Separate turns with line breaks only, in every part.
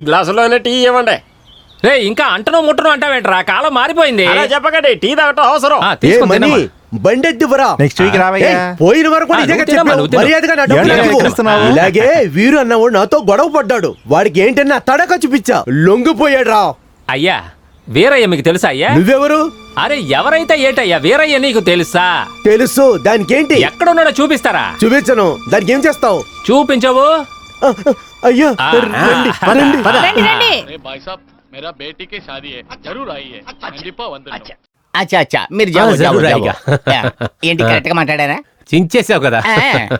గ్లాసులోనే tea ఇవ్వండి.
రే ఇంకా అంటను ముట్టను అంటావేంట్రా, కాలం మారిపోయింది.
అలా చెప్పకండి, టీ తాగటం అవసరం.
బండెద్దువరా
నెక్స్ట్ వీక్ రావయ్యా.
పోయిన వరకు ఇదేగా చెప్పావు. మర్యాదగా నా డబ్బులు ఇవ్వు. ఇలాగే వీరు అన్నవాడు నాతో గొడవ పడ్డాడు. వాడికి ఏంటన్నా తడక చూపించా, లొంగిపోయాడు రా.
అయ్యా వీరయ్య మీకు తెలుసా అయ్యా?
నువ్వెవరు?
అరే ఎవరైతే ఏటయ్యా వీరయ్య నీకు తెలుసా?
తెలుసు. దానికేంటి?
ఎక్కడున్నాడో చూపిస్తారా?
చూపించను. దానికి ఏం చేస్తావు?
చూపించవు.
అయ్యా రండి రండి.
मेरा बेटी की शादी है, जरूर आइए.
అచ్చా అచ్చా మీరు జాబు జాబు జాబు. ఏంటి కరెక్ట్ గా మాట్లాడారా?
చించేసావు కదా.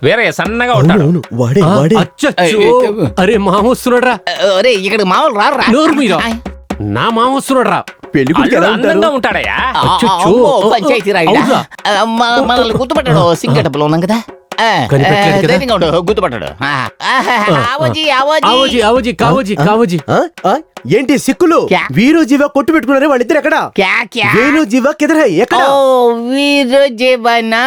వీరయ్య సన్నగా ఉంటాడు.
వాడే వాడే.
అరే మామ వస్తున్నాడు.
ఒరే ఇక్కడ మామూలు రారా?
నోరు మీద నా మామ వస్తున్నాడు.
పెళ్లి కొడుకు ఎలా ఉంటారు?
అందంగా ఉంటాడయ్యా.
పంచాయతీ రాయుడా మనల్ని గుర్తుపట్టాడు. సింగటపులో ఉన్నాం కదా, ధైర్యంగా ఉండు, గుర్తుపట్టాడు.
ఏంటి సిక్కులు? వీరు జీవ కొట్టు పెట్టుకున్నారే వాళ్ళిద్దరు ఎక్కడ? వేణు జీవ కిదర ఎక్కడ?
వీరు జీవనా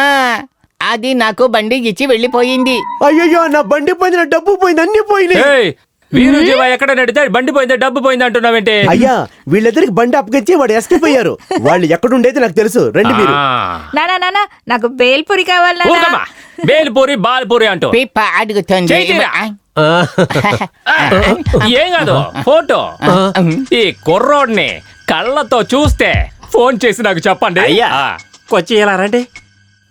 అది నాకు బండి ఇచ్చి వెళ్ళిపోయింది.
అయ్యో నా బండి పోయింది, నా డబ్బు పోయింది, అన్ని పోయినాయి.
వీరు జీవ ఎక్కడ నడితే బండి పోయింది డబ్బు పోయింది అంటున్నావేంటి?
అయ్యా వీళ్ళిద్దరికి బండి అప్పగించి వాడు ఎస్కేప్ అయ్యారు. వాళ్ళు ఎక్కడుండేది నాకు తెలుసు. రండి మీరు.
నానా నాకు బేల్పూరి కావాలి.
బేల్పూరి బాల్పూరి అంటూ
అడుగుతుంది.
ఏం కాదు ఫోటో. ఈ కుర్రోడ్ని కళ్ళతో చూస్తే ఫోన్ చేసి నాకు చెప్పండి.
అయ్యా కొచ్చి ఇలా రండి.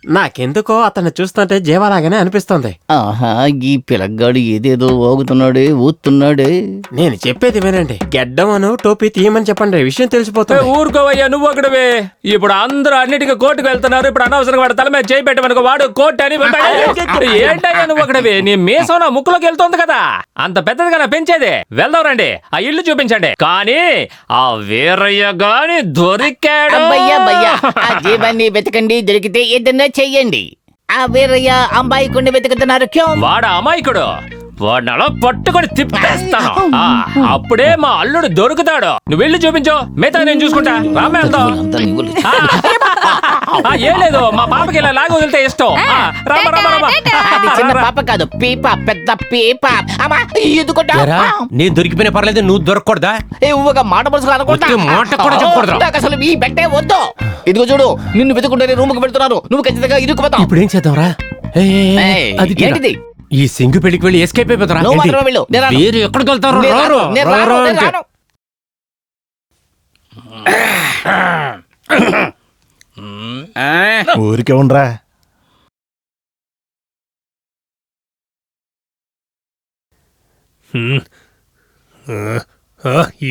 నాకెందుకో అతన్ని చూస్తుంటే జీవలాగానే అనిపిస్తుంది.
ఆహా ఈ పిల్లగాడు ఏదేదో ఊగుతున్నాడే ఊతున్నాడే.
నేను చెప్పేది వినండి. గెడ్డమను టోపీ తీయమని చెప్పండి, విషయం తెలిసిపోతుంది.
ఊరుకోవయ్యా నువ్వు ఒకటివే. ఇప్పుడు అందరూ అన్నిటికీ కోర్టుకు వెళ్తున్నారు. ఇప్పుడు అనవసరంగా వాడు తల మీద చేయి పెట్టమనుకో, వాడు కోర్టు అని ఏంటయ్యా నువ్వు ఒకటివే. నీ మీసం నా ముక్కులోకి వెళ్తుంది కదా, అంత పెద్దదిగా నా పెంచేది. వెళ్దాం రండి, ఆ ఇల్లు చూపించండి. కానీ ఆ వీరయ్య గాని దొరికాడు.
జీవాన్ని వెతకండి, దొరికితే ఏదన్నా చెయ్యండి. ఆ వీరయ్య అమ్మాయికుండా వెతుకుతున్నారు.
వాడు అమాయకుడు, వాడిని అలా పట్టుకొని తిప్పేస్తాను. అప్పుడే మా అల్లుడు దొరుకుతాడు. నువ్వు వెళ్ళి చూపించు, మిగతా నేను చూసుకుంటా. రామే వెళ్తాం. ఏం లేదు, మా పాపకి ఇలా లాగా వదిలితే ఇష్టం.
అది చిన్న పాప కాదు, పీప, పెద్ద పీప.
నేను దొరికిపోయిన పర్లేదు, నువ్వు దొరకకూడదా?
మాట పరుచుకు అనకూడదు. అసలు ఈ బెట్టే వద్దు. ఇదిగో చూడు, నిన్ను వెతుకుంటే రూమ్ కు పెడుతున్నారు. నువ్వు ఖచ్చితంగా ఇరుక్కుపోతావు.
ఇప్పుడు ఏం చేద్దాంరా?
ఏంటిది?
ఈ సింగు పెళ్లికి వెళ్ళి ఎస్కేప్ అయిపోతారా? వేరు ఎక్కడికి వెళ్తారు?
ఊరికే ఉండరా.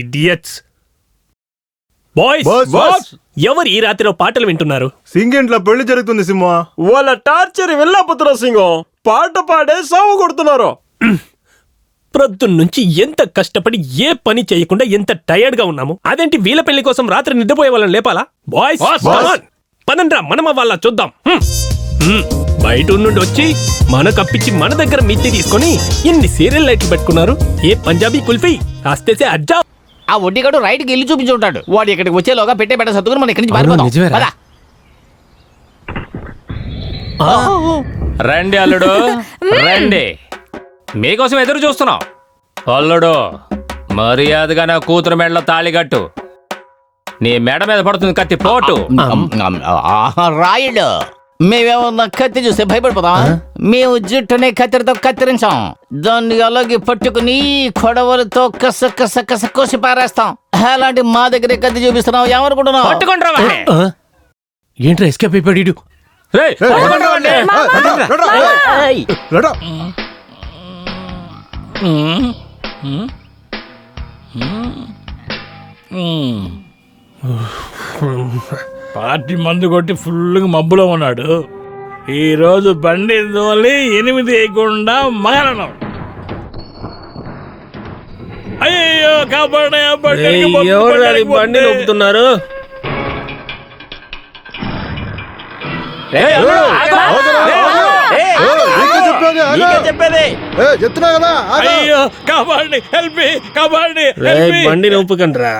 ఇడియట్స్. ఎవరు ఈ రాత్రిలో పాటలు వింటున్నారు?
సింగింట్లో పెళ్లి జరుగుతుంది సింహ.
వాళ్ళ టార్చర్ వెళ్ళకపోతున్నా సింగం. పాట పాడే సాగు కొడుతున్నారు.
ప్రొద్దున్నుంచి ఎంత కష్టపడి ఏ పని చేయకుండా ఎంత టైర్డ్ గా ఉన్నాము. అదేంటి వీళ్ళ పెళ్లి కోసం రాత్రి నిద్రపోయే వాళ్ళని లేపాలా? బాయ్స్ పదండ్రా, మనం వాళ్ళ చూద్దాం. బయట నుండి వచ్చి మన కప్పించి మన దగ్గర మిత్తి తీసుకొని ఎన్ని సీరియల్ లైట్లు పెట్టుకున్నారు. ఏ పంజాబీ కుల్ఫీ రాస్తేసే అజ్జా.
ఆ ఒడ్డిగాడు రైట్ కి ఇల్లు చూపించుంటాడు. వాడు ఇక్కడికి వచ్చేలోగా పెట్టే పెట్ట సత్తుకుని మనం ఇక్కడి నుంచి పారిపోదాం.
రండి అల్లుడు రండి, మీకోసం ఎదురు చూస్తున్నాం. అల్లుడు మర్యాదగా నా కూతురు మెడలో తాళిగట్టు. నీ మెడ మీద పడుతుంది కత్తి పోటు.
రాయుడు మేమేమన్నా కత్తి చూస్తే భయపడిపోతాం. మేము జుట్టునే కత్తిరితో కత్తిరించాం. దాన్ని అలాగే పట్టుకుని కొడవలతో కస కస కస కోసి పారేస్తాం. అలాంటి మా దగ్గరే కత్తి చూపిస్తున్నాం. ఏమనుకుంటున్నావు?
పట్టుకుంటారా?
ఏంట్రా ఎస్కేప్ అయిపోయాడు?
పార్టీ మందు కొట్టి ఫుల్గా మబ్బులో ఉన్నాడు. ఈ రోజు బండి తోలి 8 వేయకుండా మరణం. అయ్యో కాపాడే బండి నొప్పుతున్నారు. అయ్యో కాపాడండి, హెల్ప్ మీ, కాపాడండి. బండి నొప్పుకండ్రా.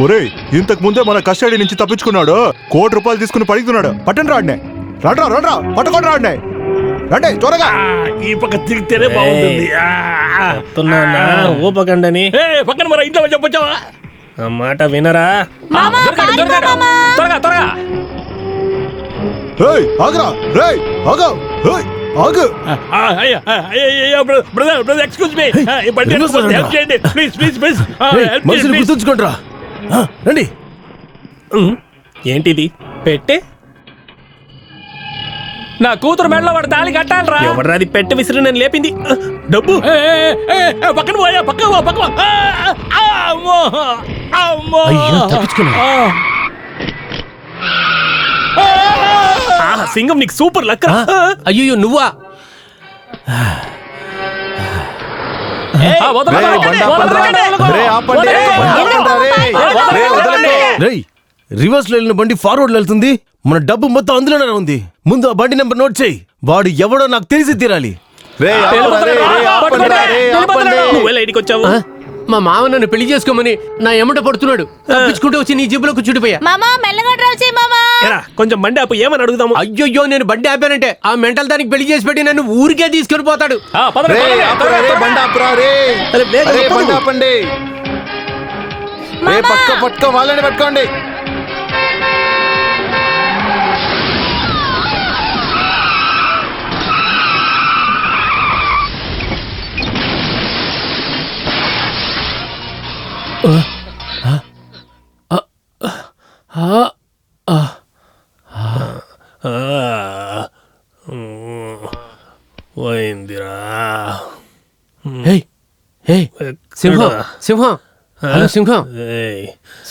ఒరేయ్ ఇంతకు ముందే మన కస్టడీ నుంచి తప్పించుకున్నాడు. ₹1 కోటి తీసుకుని పడుతున్నాడు. పట్టండి రాడ్నే. రండ్రా పట్టుకొని రండి రండి త్వరగా.
ఈ పక్క తిరిగితేనే బాగుంటుంది. ఊపకండని పక్కన మరి ఇంట్లో చెప్పొచ్చావా? ఆ మాట వినరా?
త్వరగా
రేయ్ ఆగురా, రేయ్ ఆగు, రేయ్ ఆగు.
బ్రదర్ ఎక్స్క్యూజ్ మీ, హెల్ప్ చేయండి ప్లీజ్.
గుర్తుంచుకోండిరా. రండి.
ఏంటిది? పెట్టే
నా కూతురు మెడలో వాడు తాళి కట్టాలరా.
ఎవరు అది పెట్టె విసిరి నేను లేపింది? డబ్బు పక్కన పోయా, పక్క సింగం నీకు సూపర్ లక్.
అయ్యో నువ్వా?
రివర్స్ లో వెళ్ళిన బండి ఫార్వర్డ్ లో వెళ్తుంది. మన డబ్బు మొత్తం అందులోనే ఉంది. ముందు ఆ బండి నెంబర్ నోట్ చేయి. వాడు ఎవడో నాకు తెలిసి తీరాలి.
నువ్వెలా ఇంటికి వచ్చావు?
మా మామ నన్ను పెళ్లి చేసుకోమని నా ఎమ్మట పడుతున్నాడు. తప్పించుకుంటూ వచ్చి నీ జిబ్బులో కూర్చుండిపోయా.
మామా మెల్లగా డ్రైవ్ చేయి మామా.
కొంచెం బండి ఆపు, ఏమని అడుగుదాము?
అయ్యో నేను బండి ఆపానంటే ఆ మెంటల్ దానికి పెళ్లి చేసి పెట్టి నన్ను ఊరికే తీసుకొని పోతాడు.
పట్టుకో వాళ్ళని పట్టుకోండి.
పోయిందిరా.
సింహం సింహం హలో సింహం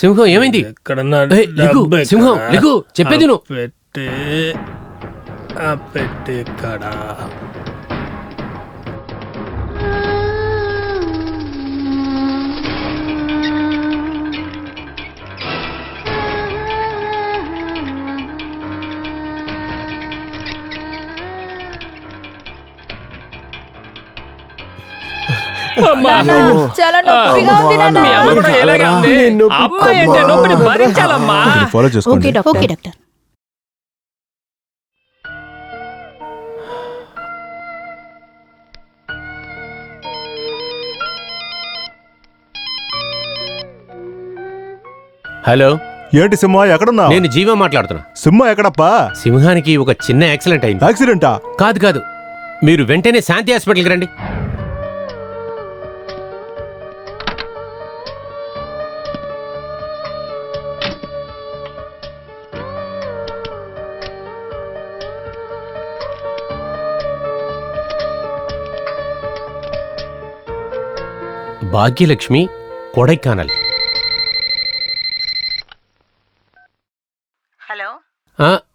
సింహం ఏమైంది?
ఎక్కడన్నా
సింహం లిగు చెప్పేది నువ్వు.
పెట్టే కాడా
చాలా నొప్పిగా ఉంది నాన్న.
మీ అమ్మ కూడా ఎలాగే ఉంది. అమ్మాయి అంటే నొప్పిని భరించాలమ్మా.
ఫాలో చేసుకోండి.
Okay doctor.
హలో
ఏంటి సింహ ఎక్కడున్నా?
నేను జీవా మాట్లాడుతున్నా.
సింహ ఎక్కడప్పా?
సింహానికి ఒక చిన్న యాక్సిడెంట్ అయింది.
యాక్సిడెంటా?
కాదు మీరు వెంటనే శాంతి హాస్పిటల్కి రండి. భాగ్యలక్ష్మి, కొడైకానల్.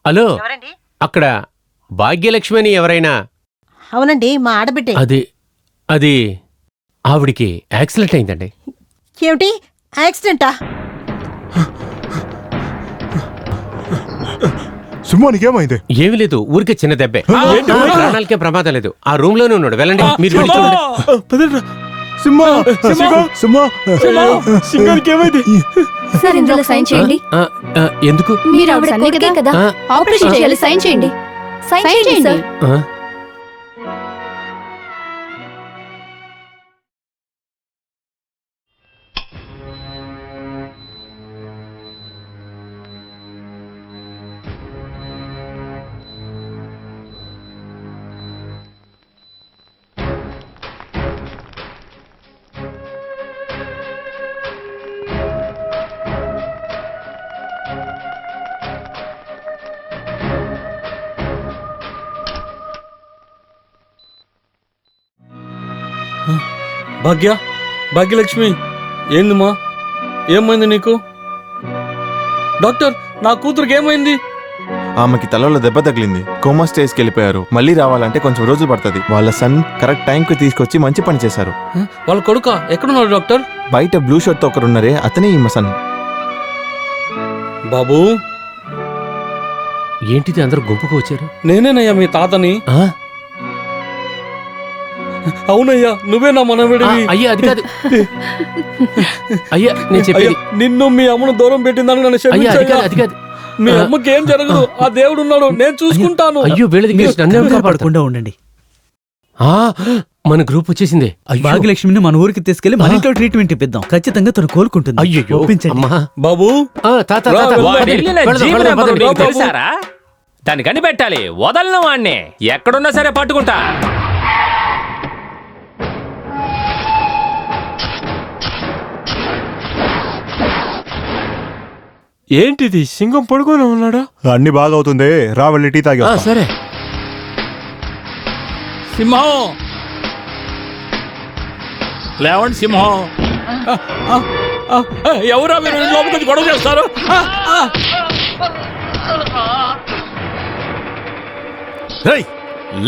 హలో అక్కడ భాగ్యలక్ష్మి అని ఎవరైనా?
అవునండి, మా ఆడబిడ్డే.
అది ఆవిడికి యాక్సిడెంట్ అయిందండి.
ఏమిటి యాక్సిడెంటా?
సింహానికేమైంది?
ఏమి లేదు, ఊరికే చిన్న దెబ్బే. ప్రాణాలకే ప్రమాదం లేదు. ఆ రూమ్ లోనే ఉన్నాడు, వెళ్ళండి. మీరు వెళ్ళి చూడండి.
సింహానికి ఏమైంది?
సార్ ఇందులో సైన్ చేయండి.
ఎందుకు?
మీరు ఆవిడ కొడుకే కదా, ఆపరేషన్ చేయాలి. సైన్ చేయండి. సైన్ చేయండి సార్.
భాగ్యలక్ష్మి, ఏందమ్మా? ఏమైంది నీకు? డాక్టర్, నా కూతురికి ఏమైంది?
ఆమెకి తలలో దెబ్బ తగిలింది. కోమా స్టేజ్కి వెళ్ళిపోయారు. మళ్ళీ రావాలంటే కొంచెం రోజులు పడుతుంది. వాళ్ళ సన్ కరెక్ట్ టైంకి తీసుకొచ్చి మంచి పని చేశారు.
వాళ్ళ కొడుక ఎక్కడున్నాడు డాక్టర్?
బయట బ్లూ షర్ట్ తో ఒకరున్నారే, అతనే ఈమె సన్.
బాబు,
ఏంటిది అందరూ గుంపుకు వచ్చారు?
నేనేనయ్యా మీ తాతని. అవునయ్యా, నువ్వే నా మనవడివి.
అయ్యా అది కాదు అయ్యా, నేను చెప్పేది.
నిన్ను మీ అమ్మను దూరం పెట్టిందని నన్ను క్షమించయ్యా.
అది కాదు
మీ అమ్మకి ఏం జరగదు, ఆ దేవుడు ఉన్నాడు, నేను చూసుకుంటాను.
అయ్యో వీళ్ళ దగ్గర నన్ను ఎవరు కాపాడతారు?
పడకుండా ఉండండి.
ఆ, మన గ్రూప్ వచ్చేసింది. అయ్యో.
భాగ్యలక్ష్మిని మన ఊరికి తీసుకెళ్లి మన ఇంట్లో ట్రీట్మెంట్ ఇప్పిద్దాం. ఖచ్చితంగా తను కోలుకుంటుంది.
అయ్యో
ఒప్పించండి.
అమ్మా.
బాబు
తాత,
రా,
తాత,
వెళ్దాం.
వాడు
పదండి,
వెళ్ళిన
వెళ్దాం,
జీబు
వెళ్దాం,
నెంబరు
పదండి.
నీకు తెలుసారా? దాన్ని కనిపెట్టాలి, వదలను వాణ్ణి. ఎక్కడున్నా సరే పట్టుకుంటా.
ఏంటిది సింగం పడుకొని ఉన్నాడా?
అన్ని బాగా అవుతుంది, రా వెళ్ళి టీ తాగి వస్తాం.
సరే.
సింహం లేవండి, సింహం. ఎవరా మీరు లోపలికి వచ్చి గొడవ చేస్తారు?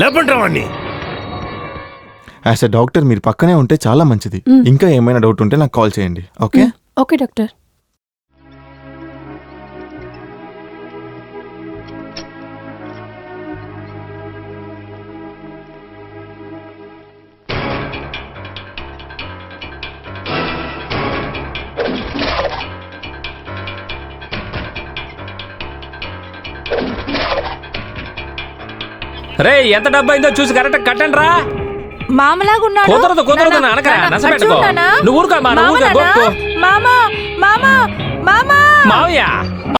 లేపండి వాడిని.
యాజ్ ఎ డాక్టర్ మీరు పక్కనే ఉంటే చాలా మంచిది. ఇంకా ఏమైనా డౌట్ ఉంటే నాకు కాల్ చేయండి. ఓకే?
Okay doctor.
రే, ఎంత డబ్బు అయిందో చూసి కరెక్ట్ కట్టండి రా.
మామలాగా ఉన్నాడు.
కుదరదు అనక నచ్చబెట్టుకో. నువ్వు ఊరుకో, మా నువ్వు
మామయ్య.
మావయ్య